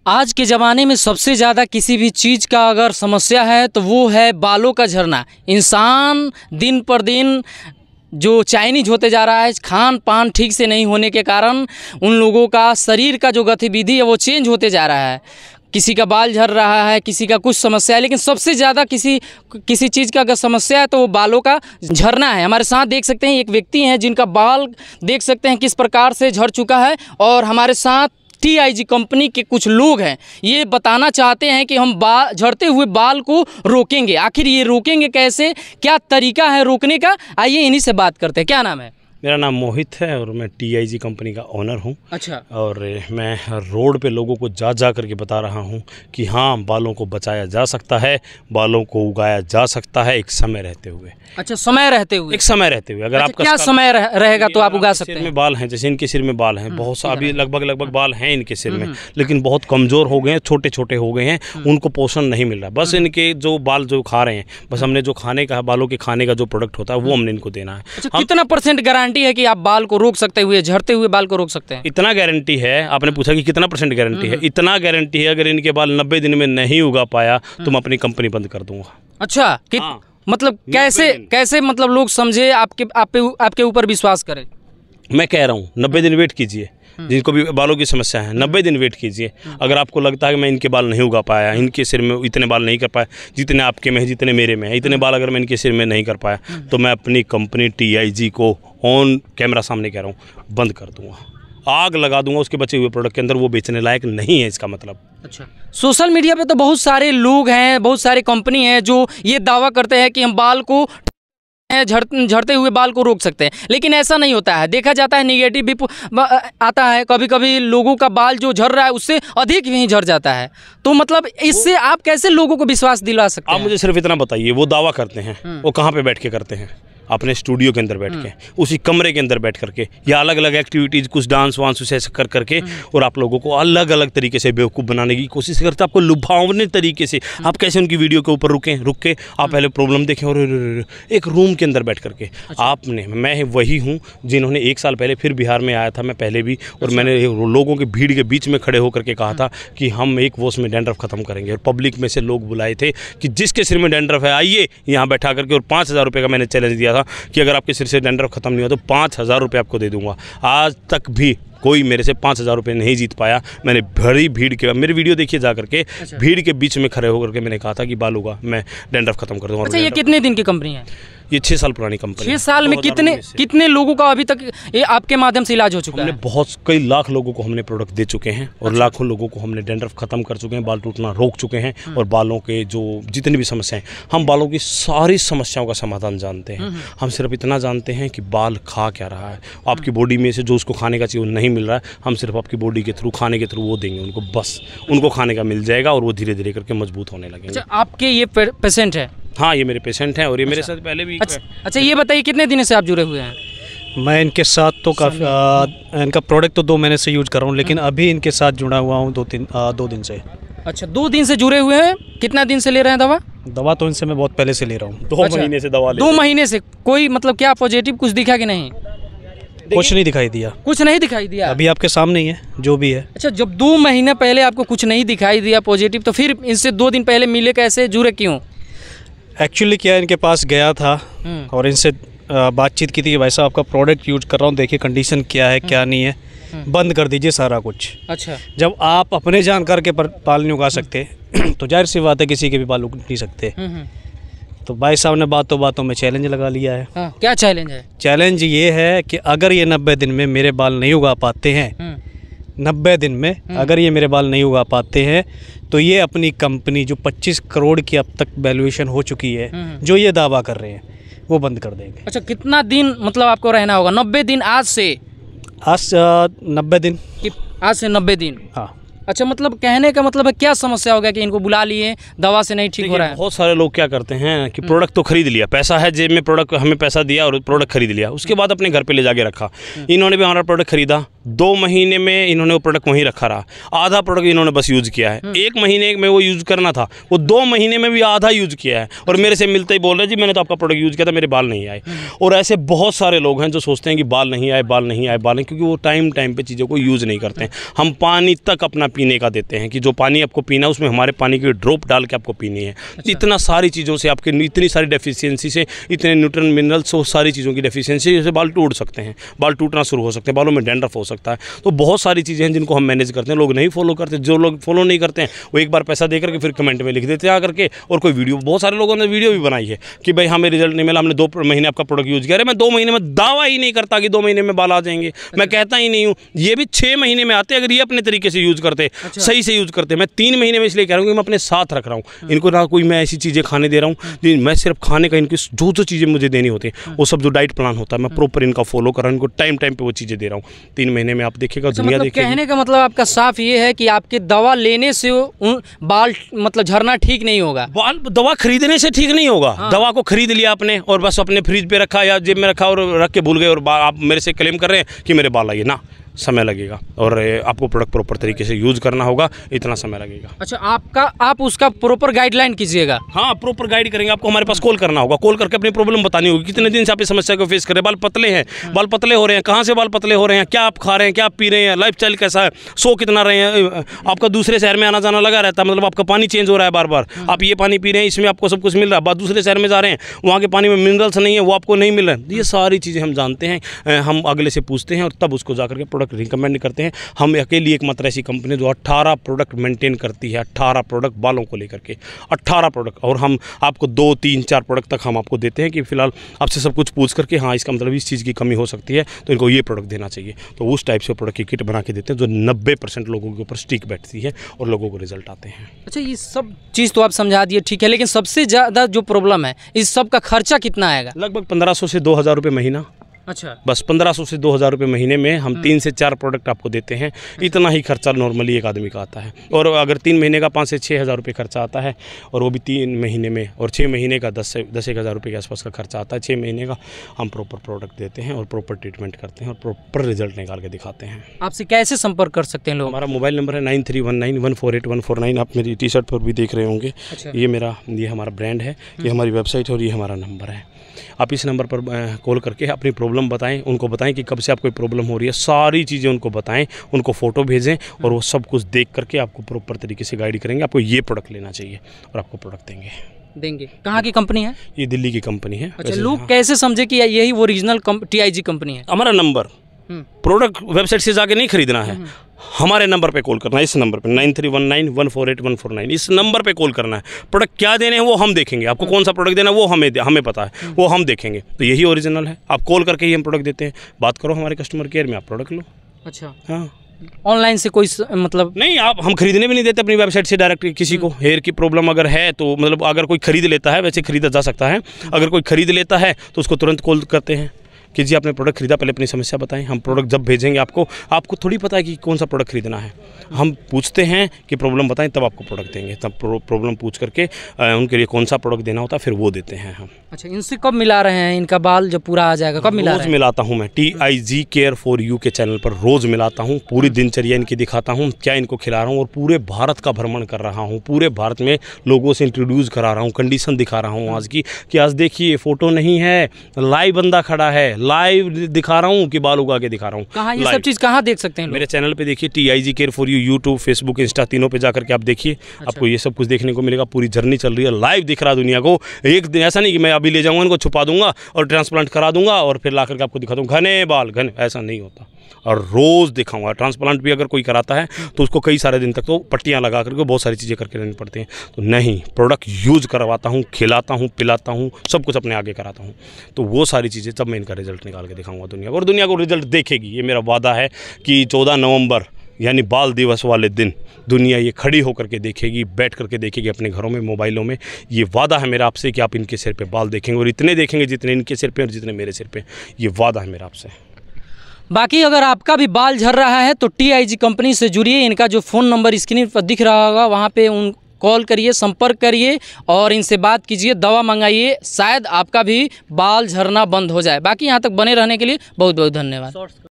आज के ज़माने में सबसे ज़्यादा किसी भी चीज़ का अगर समस्या है तो वो है बालों का झड़ना। इंसान दिन पर दिन जो चाइनीज होते जा रहा है, खान पान ठीक से नहीं होने के कारण उन लोगों का शरीर का जो गतिविधि है वो चेंज होते जा रहा है। किसी का बाल झड़ रहा है, किसी का कुछ समस्या है, लेकिन सबसे ज़्यादा किसी चीज़ का अगर समस्या है तो वो बालों का झड़ना है। हमारे साथ देख सकते हैं एक व्यक्ति हैं जिनका बाल देख सकते हैं किस प्रकार से झड़ चुका है, और हमारे साथ TIG कंपनी के कुछ लोग हैं। ये बताना चाहते हैं कि हम झड़ते हुए बाल को रोकेंगे। आखिर ये रोकेंगे कैसे, क्या तरीका है रोकने का, आइए इन्हीं से बात करते हैं। क्या नाम है? मेरा नाम मोहित है और मैं TIG कंपनी का ओनर हूं। अच्छा। और मैं रोड पे लोगों को जा करके बता रहा हूं कि हाँ, बालों को बचाया जा सकता है, बालों को उगाया जा सकता है एक समय रहते हुए। अच्छा, समय रहते हुए? एक समय रहते हुए। अगर आपका क्या समय रहेगा तो आप उगा सकते हैं? सिर में बाल हैं, जैसे इनके सिर में बाल हैं, बहुत सा अभी लगभग बाल हैं इनके सिर में, लेकिन बहुत कमज़ोर हो गए हैं, छोटे छोटे हो गए हैं, उनको पोषण नहीं मिल रहा। बस इनके जो बाल जो खा रहे हैं, बस हमने जो खाने का, बालों के खाने का जो प्रोडक्ट होता है वो हमने इनको देना है। अच्छा, कितना % गारंटी है कि आप बाल को रोक सकते हुए, झड़ते हुए बाल को रोक सकते हैं? इतना गारंटी है। आपने पूछा कि कितना % गारंटी है, इतना गारंटी है अगर इनके बाल 90 दिन में नहीं उगा पाया तो मैं अपनी कंपनी बंद कर दूंगा। अच्छा, हाँ। मतलब कैसे मतलब लोग समझे, आपके ऊपर विश्वास करें? मैं कह रहा हूँ 90 दिन वेट कीजिए, जिनको भी बालों की समस्या है 90 दिन वेट कीजिए। अगर आपको लगता है कि मैं इनके बाल नहीं उगा पाया, इनके सिर में इतने बाल नहीं कर पाया जितने आपके में है, जितने मेरे में है, इतने बाल अगर मैं इनके सिर में नहीं कर पाया तो मैं अपनी कंपनी TIG को ऑन कैमरा सामने कह रहा हूँ बंद कर दूंगा, आग लगा दूंगा उसके बचे हुए प्रोडक्ट के अंदर। वो बेचने लायक नहीं है इसका मतलब। अच्छा, सोशल मीडिया पे तो बहुत सारे लोग हैं, बहुत सारी कंपनी हैं जो ये दावा करते हैं कि हम बाल को झड़ते हुए बाल को रोक सकते हैं, लेकिन ऐसा नहीं होता है। देखा जाता है नेगेटिव भी आता है, कभी कभी लोगों का बाल जो झड़ रहा है उससे अधिक भी झड़ जाता है। तो मतलब इससे आप कैसे लोगों को विश्वास दिला सकते हैं? आप मुझे सिर्फ इतना बताइए, वो दावा करते हैं वो कहाँ पे बैठ के करते हैं? अपने स्टूडियो के अंदर बैठ के, उसी कमरे के अंदर बैठ करके, या अलग अलग एक्टिविटीज़, कुछ डांस वांस उसे ऐसे कर करके, और आप लोगों को अलग अलग तरीके से बेवकूफ़ बनाने की कोशिश करते हैं, आपको लुभावने तरीके से। आप कैसे उनकी वीडियो के ऊपर रुक के आप पहले प्रॉब्लम देखें, और एक रूम के अंदर बैठ करके आपने, मैं वही हूँ जिन्होंने 1 साल पहले फिर बिहार में आया था मैं पहले भी, और मैंने लोगों के भीड़ के बीच में खड़े होकर के कहा था कि हम एक वॉश में डैंड्रफ ख़त्म करेंगे, और पब्लिक में से लोग बुलाए थे कि जिसके सिर में डैंड्रफ है आइए यहाँ बैठा करके, और 5000 रुपये का मैंने चैलेंज दिया था कि अगर आपके सिर से डैंड्रफ खत्म नहीं हुआ तो 5000 रुपये आपको दे दूंगा। आज तक भी कोई मेरे से 5000 रुपये नहीं जीत पाया। मैंने बड़ी भीड़ के, मेरी वीडियो देखिए जा करके, भीड़ के बीच में खड़े होकर के मैंने कहा था कि बाल होगा, मैं डैंड्रफ खत्म कर दूंगा। अच्छा, ये कितने दिन की कंपनी है? ये 6 साल पुरानी कंपनी। 6 साल में कितने लोगों का अभी तक ये आपके माध्यम से इलाज हो चुका है? बहुत कई लाख लोगों को हमने प्रोडक्ट दे चुके हैं, और लाखों लोगों को हमने डैंड्रफ खत्म कर चुके हैं, बाल टूटना रोक चुके हैं, और बालों के जो जितनी भी समस्याएं, हम बालों की सारी समस्याओं का समाधान जानते हैं। हम सिर्फ इतना जानते हैं कि बाल खा क्या रहा है, आपकी बॉडी में से जो उसको खाने का चाहिए वो नहीं मिल रहा है, हम सिर्फ आपकी बॉडी के थ्रू, खाने के थ्रू वो देंगे उनको, बस उनको खाने का मिल जाएगा और वो धीरे धीरे करके मजबूत होने लगेंगे। अच्छा, आपके ये पेशेंट है? हाँ, ये मेरे पेशेंट हैं, और ये मेरे साथ पहले भी। अच्छा, ये बताइए कितने दिन से आप जुड़े हुए हैं? मैं इनके साथ तो काफ़ी इनका प्रोडक्ट तो 2 महीने से यूज कर रहा हूँ, लेकिन अभी इनके साथ जुड़ा हुआ हूँ 2 दिन से। अच्छा, 2 दिन से जुड़े हुए हैं। कितना दिन से ले रहे हैं दवा तो इनसे मैं बहुत पहले से ले रहा हूँ। 2 महीने से दवा ले। 2 महीने से कोई मतलब क्या पॉजिटिव कुछ दिखा कि नहीं? कुछ नहीं दिखाई दिया। कुछ नहीं दिखाई दिया? अभी आपके सामने ही है जो भी है। अच्छा, जब 2 महीने पहले आपको कुछ नहीं दिखाई दिया पॉजिटिव, तो फिर इनसे 2 दिन पहले मिले कैसे, जुड़े क्यों? एक्चुअली क्या, इनके पास गया था और इनसे बातचीत की थी कि भाई साहब आपका प्रोडक्ट यूज कर रहा हूँ, देखिए कंडीशन क्या है क्या नहीं है, बंद कर दीजिए सारा कुछ। अच्छा, जब जब आप अपने जानकार के बाल नहीं उगा सकते तो जाहिर सी बात है किसी के भी बाल उग नहीं सकते। तो भाई साहब ने बातों में चैलेंज लगा लिया है। हाँ, क्या चैलेंज है? चैलेंज ये है कि अगर ये 90 दिन में मेरे बाल नहीं उगा पाते हैं, 90 दिन में अगर ये मेरे बाल नहीं उगा पाते हैं, तो ये अपनी कंपनी जो 25 करोड़ की अब तक वैल्यूएशन हो चुकी है, जो ये दावा कर रहे हैं, वो बंद कर देंगे। अच्छा, कितना दिन मतलब आपको रहना होगा? 90 दिन आज से? 90 दिन। आज से 90 दिन? हाँ। अच्छा, मतलब कहने का मतलब है क्या समस्या हो गया कि इनको बुला लिए, दवा से नहीं ठीक हो रहा है? बहुत सारे लोग क्या करते हैं कि प्रोडक्ट तो खरीद लिया, पैसा है जेब में, प्रोडक्ट हमें पैसा दिया और प्रोडक्ट खरीद लिया, उसके बाद अपने घर पे ले जाके रखा। इन्होंने भी हमारा प्रोडक्ट खरीदा, 2 महीने में इन्होंने वो प्रोडक्ट वहीं रखा रहा, आधा प्रोडक्ट इन्होंने बस यूज़ किया है। 1 महीने में वो यूज़ करना था, वो 2 महीने में भी आधा यूज़ किया है और मेरे से मिलते ही बोल रहे जी मैंने तो आपका प्रोडक्ट यूज़ किया था, मेरे बाल नहीं आए। और ऐसे बहुत सारे लोग हैं जो सोचते हैं कि बाल नहीं आए, बाल नहीं आए, बाल नहीं, क्योंकि वो टाइम पे चीज़ों को यूज़ नहीं करते हैं। हम पानी तक अपना पीने का देते हैं कि जो पानी आपको पीना है उसमें हमारे पानी की ड्रॉप डाल के आपको पीनी है। इतना सारी चीज़ों से आपके इतनी सारी डेफिशिएंसी से, इतने न्यूट्रिएंट मिनरल्स, वो सारी चीज़ों की डेफिशिएंसी से बाल टूट सकते हैं, बाल टूटना शुरू हो सकते हैं, बालों में डैंड्रफ हो सकता है। तो बहुत सारी चीज़ें हैं जिनको हम मैनेज करते हैं, लोग नहीं फॉलो करते। जो लोग फॉलो नहीं करते हैं वो एक बार पैसा दे करके फिर कमेंट में लिख देते हैं आकर के, और कोई वीडियो, बहुत सारे लोगों ने वीडियो भी बनाई है कि भाई हमें रिजल्ट नहीं मिला, हमने 2 महीने आपका प्रोडक्ट यूज़ किया। अरे मैं 2 महीने में दावा ही नहीं करता कि 2 महीने में बाल आ जाएंगे, मैं कहता ही नहीं हूँ। ये भी 6 महीने में आते अगर ये अपने तरीके से यूज़ करते, सही से यूज़ करते। मैं 3 महीने में इसलिए कह रहा हूँ कि मैं अपने साथ रख रहा हूँ इनको, ना कोई मैं ऐसी चीज़ें खाने दे रहा हूँ, मैं सिर्फ खाने का इनकी जो चीज़ें मुझे देनी होती हैं वो सब जो डाइट प्लान होता है मैं प्रॉपर इनका फॉलो कर रहा हूँ, इनको टाइम पे वो चीज़ें दे रहा हूँ। 3 महीने में आप देखिएगा दुनिया मतलब कहने का मतलब आपका साफ ये है कि आपकी दवा लेने से बाल मतलब झड़ना ठीक नहीं होगा। बाल दवा खरीदने से ठीक नहीं होगा। दवा को खरीद लिया आपने और बस अपने फ्रिज पे रखा या जेब में रखा और रख के भूल गए और आप मेरे से क्लेम कर रहे हैं कि मेरे बाल आइए ना, समय लगेगा और आपको प्रोडक्ट प्रॉपर तरीके से यूज़ करना होगा, इतना समय लगेगा। अच्छा, आप उसका प्रॉपर गाइडलाइन कीजिएगा। हाँ, प्रॉपर गाइड करेंगे। आपको हमारे पास कॉल करना होगा, कॉल करके अपनी प्रॉब्लम बतानी होगी, कितने दिन से आप इस समस्या को फेस कर रहे हैं, बाल पतले हैं, बाल पतले हो रहे हैं, कहाँ से बाल पतले हो रहे हैं, क्या आप खा रहे हैं, क्या आप पी रहे हैं, लाइफ स्टाइल कैसा है, सो कितना रहे हैं, आपका दूसरे शहर में आना जाना लगा रहता है, मतलब आपका पानी चेंज हो रहा है बार बार, आप ये पानी पी रहे हैं इसमें आपको सब कुछ मिल रहा है, बाद दूसरे शहर में जा रहे हैं वहाँ के पानी में मिनरल्स नहीं है, वो आपको नहीं मिल रहा है। ये सारी चीज़ें हम जानते हैं, हम अगले से पूछते हैं और तब उसको जाकर के प्रोडक्ट रिकमेंड करते हैं। हम अकेली एकमात्र ऐसी कंपनी जो 18 प्रोडक्ट मेंटेन करती है, 18 प्रोडक्ट बालों को लेकर के, 18 प्रोडक्ट, और हम आपको 2, 3, 4 प्रोडक्ट तक हम आपको देते हैं कि फिलहाल आपसे सब कुछ पूछ करके हाँ इसका मतलब इस चीज़ की कमी हो सकती है तो इनको ये प्रोडक्ट देना चाहिए, तो उस टाइप से प्रोडक्ट की किट बना के देते हैं जो 90% लोगों के ऊपर स्टिक बैठती है और लोगों को रिजल्ट आते हैं। अच्छा, ये सब चीज़ तो आप समझा दिए, ठीक है, लेकिन सबसे ज़्यादा जो प्रॉब्लम है इस सब का खर्चा कितना आएगा? लगभग 1500 से 2000 रुपये महीना। अच्छा, बस 1500 से 2000 रुपये महीने में हम 3 से 4 प्रोडक्ट आपको देते हैं। इतना ही खर्चा नॉर्मली एक आदमी का आता है, और अगर 3 महीने का 5 से 6 हज़ार रुपये खर्चा आता है, और वो भी 3 महीने में, और 6 महीने का 10 एक हज़ार रुपये के आसपास का खर्चा आता है। 6 महीने का हम प्रॉपर प्रोडक्ट देते हैं और प्रॉपर ट्रीटमेंट करते हैं और प्रॉपर रिजल्ट निकाल के दिखाते हैं। आपसे कैसे संपर्क कर सकते हैं लोग? हमारा मोबाइल नंबर है 9319148149। आप मेरी टी-शर्ट पर भी देख रहे होंगे। अच्छा। ये हमारा ब्रांड है, ये हमारी वेबसाइट है और ये हमारा नंबर है। आप इस नंबर पर कॉल करके अपनी प्रॉब्लम बताएं, उनको बताएं कि कब से आपको प्रॉब्लम हो रही है, सारी चीज़ें उनको बताएं, उनको फ़ोटो भेजें और वो सब कुछ देख करके आपको प्रॉपर तरीके से गाइड करेंगे। आपको ये प्रोडक्ट लेना चाहिए और आपको प्रोडक्ट देंगे। कहाँ की कंपनी है? ये दिल्ली की कंपनी है। अच्छा, लोग कैसे समझे कि यही ओरिजिनल TIG कंपनी है? हमारा नंबर, प्रोडक्ट वेबसाइट से जाके नहीं खरीदना है, हमारे नंबर पे कॉल करना है, इस नंबर पे 9319148149, इस नंबर पे कॉल करना है। प्रोडक्ट क्या देने हैं वो हम देखेंगे, आपको कौन सा प्रोडक्ट देना है वो हमें पता है, वो हम देखेंगे। तो यही ओरिजिनल है, आप कॉल करके ही हम प्रोडक्ट देते हैं। बात करो हमारे कस्टमर केयर में, आप प्रोडक्ट लो। अच्छा, हाँ, ऑनलाइन से कोई मतलब नहीं, आप हम खरीदने भी नहीं देते अपनी वेबसाइट से डायरेक्ट किसी को। हेयर की प्रॉब्लम अगर है तो मतलब अगर कोई खरीद लेता है, वैसे खरीदा जा सकता है, अगर कोई खरीद लेता है तो उसको तुरंत कॉल करते हैं कि जी आपने प्रोडक्ट खरीदा, पहले अपनी समस्या बताएं। हम प्रोडक्ट जब भेजेंगे आपको थोड़ी पता है कि कौन सा प्रोडक्ट खरीदना है, हम पूछते हैं कि प्रॉब्लम बताएं, तब आपको प्रोडक्ट देंगे। तब प्रॉब्लम पूछ करके उनके लिए कौन सा प्रोडक्ट देना होता है फिर वो देते हैं हम। अच्छा, इनसे कब मिला रहे हैं? इनका बाल जब पूरा आ जाएगा कब मिला रहे हैं? रोज़ मिलाता हूँ मैं, TIG केयर फॉर यू के चैनल पर रोज़ मिलाता हूँ, पूरी दिनचर्या इनकी दिखाता हूँ, क्या इनको खिला रहा हूँ, और पूरे भारत का भ्रमण कर रहा हूँ, पूरे भारत में लोगों से इंट्रोड्यूस करा रहा हूँ, कंडीशन दिखा रहा हूँ आज की कि आज देखिए फ़ोटो नहीं है, लाइव बंदा खड़ा है, लाइव दिखा रहा हूँ कि बाल उगा के दिखा रहा हूँ। कहाँ ये सब चीज़ कहाँ देख सकते हैं लोग? मेरे चैनल पे देखिए, TIG care for you, YouTube, Facebook, Insta, तीनों पे जाकर के आप देखिए। अच्छा। आपको ये सब कुछ देखने को मिलेगा, पूरी जर्नी चल रही है, लाइव दिख रहा है दुनिया को। एक दिन ऐसा नहीं कि मैं अभी ले जाऊँगा इनको, छुपा दूंगा और ट्रांसप्लांट करा दूंगा और फिर ला करके आपको दिखा दूँगा घने बाल, घने, ऐसा नहीं होता। और रोज़ दिखाऊंगा। ट्रांसप्लांट भी अगर कोई कराता है तो उसको कई सारे दिन तक तो पट्टियाँ लगा करके बहुत सारी चीज़ें करके रहनी पड़ती हैं। तो नहीं, प्रोडक्ट यूज़ करवाता हूँ, खिलाता हूँ, पिलाता हूँ, सब कुछ अपने आगे कराता हूँ। तो वो सारी चीज़ें तब मैं इनका रिजल्ट निकाल के दिखाऊंगा दुनिया को, और दुनिया को रिजल्ट देखेगी। ये मेरा वादा है कि 14 नवंबर यानी बाल दिवस वाले दिन दुनिया ये खड़ी होकर के देखेगी, बैठ करके देखेगी अपने घरों में, मोबाइलों में। ये वादा है मेरा आपसे कि आप इनके सिर पे बाल देखेंगे, और इतने देखेंगे जितने इनके सिर पे और जितने मेरे सिर पे। ये वादा है मेरा आपसे। बाकी अगर आपका भी बाल झड़ रहा है तो TIG कंपनी से जुड़िए। इनका जो फ़ोन नंबर स्क्रीन पर दिख रहा होगा वहाँ पे कॉल करिए, संपर्क करिए और इनसे बात कीजिए, दवा मंगाइए, शायद आपका भी बाल झड़ना बंद हो जाए। बाकी यहाँ तक बने रहने के लिए बहुत बहुत धन्यवाद।